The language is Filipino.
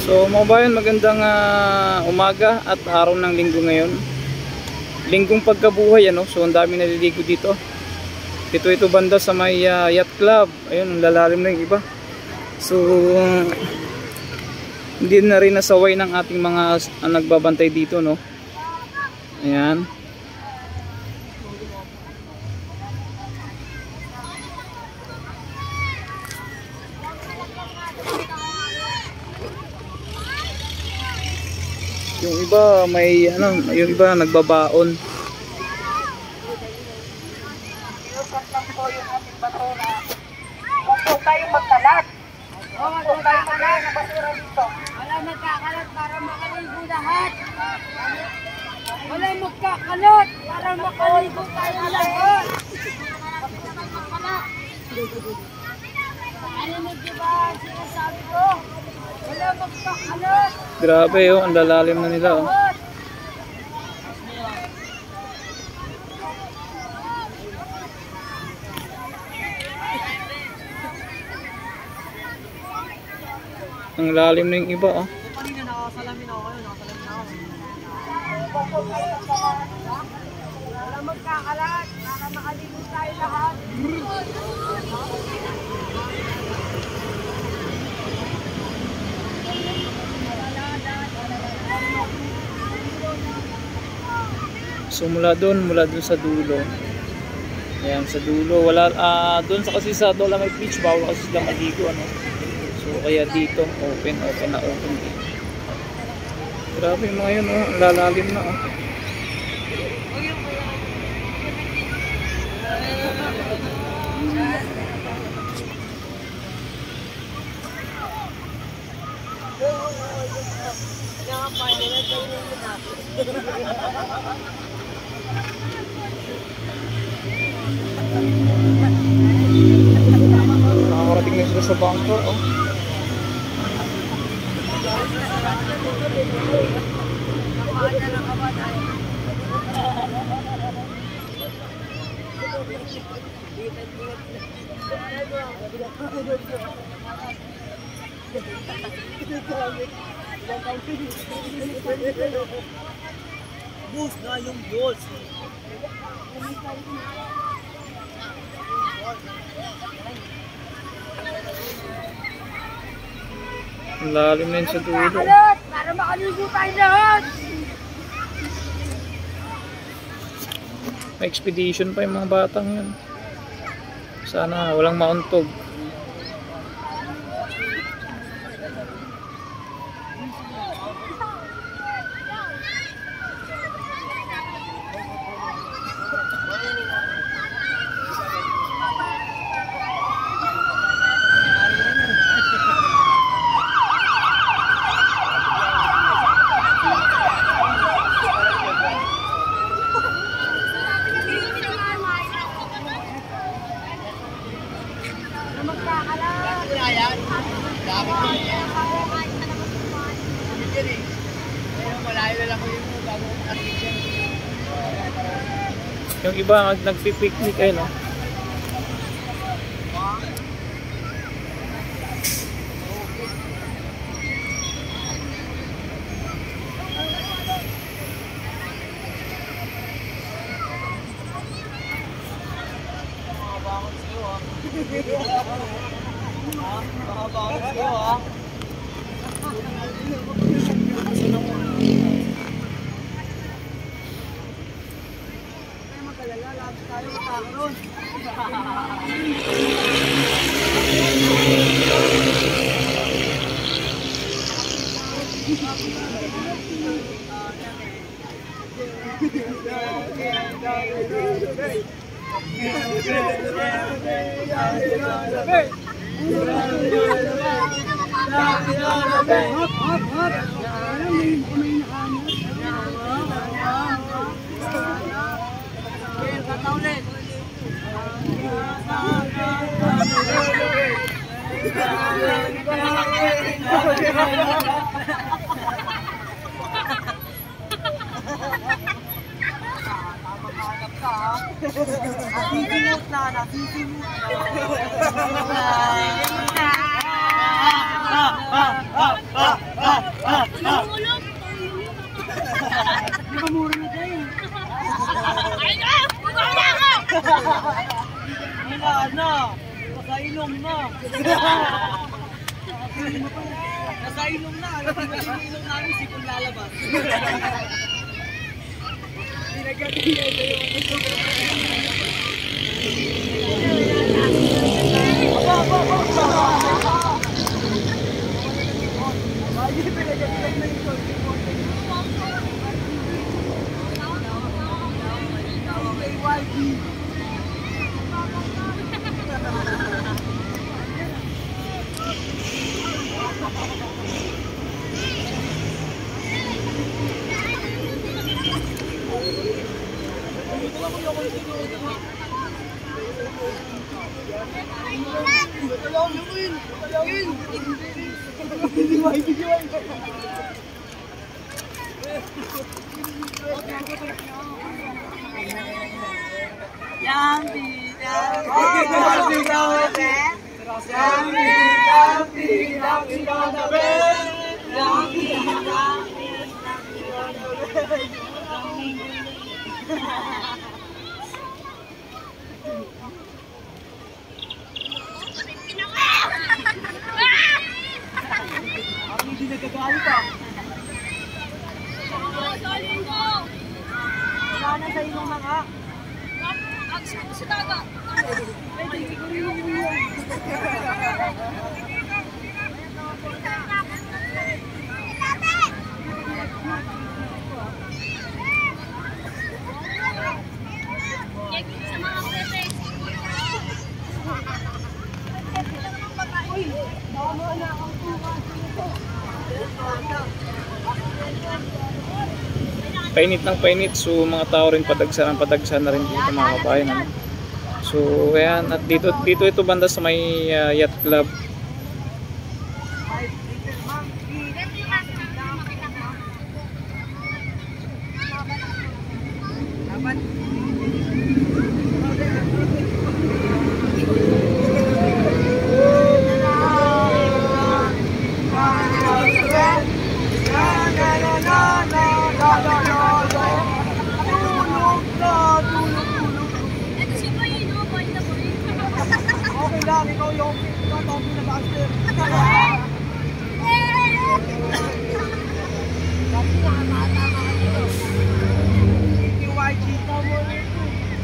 So mga bayan, magandang umaga at araw ng linggo ngayon. Linggong pagkabuhay, ano? So ang dami naliligo dito. Ito banda sa may yacht club. Ayun, lalalim na yung iba. So hindi na rin nasaway ng ating mga nagbabantay dito, no? Ayan. Yung iba may yung iba nagbabaon. Iusap lang po yung ating basura. Huwag po tayong magkalat. Huwag po tayong magkalat ng basura dito. Wala magkakalat para makaligo lahat. Wala magkakalat para makaligo tayo lahat. Ano mo diba sinasabi ko? Wala magkakalat. Grabe, oh, ang lalalim na nila, oh. Ang lalim na yung iba, oh. Kanina nakasalamin ako. Wala magkakalat para makaligo tayo lahat. So mula doon sa dulo. Ayan, sa dulo wala doon sa kasi sa Dolomite Beach bawal kasi sila maligo, ano. So kaya dito open dito. Grabe yung mga yun, oh, lalalim na, oh. Nakakarating na sila sa bunker, oh. Bus na yung bus. Ang lalim na yun sa dulo. Para makaligo tayo lahat. May expedition pa yung mga batang yun. Sana walang mauntog. Yung iba nagpi-picnic, eh, no? Nasisimot na. Tumulong. Di ba mura na tayo? Ay na! Magkakala ako! Wala na. Nakainom na. Nasa ilong na. Nasa ilong namin sipon lalabas. Pinagkatiyan na yung hindi nagagalit ah. Galing ko! Wala na sa ilong na nga. Sa dagat. Sa mga bebes. Painit ng painit, so mga tao rin padagsa na rin dito mga kabayan, ano? So ayan, at dito ito banda sa may yacht club. Dapat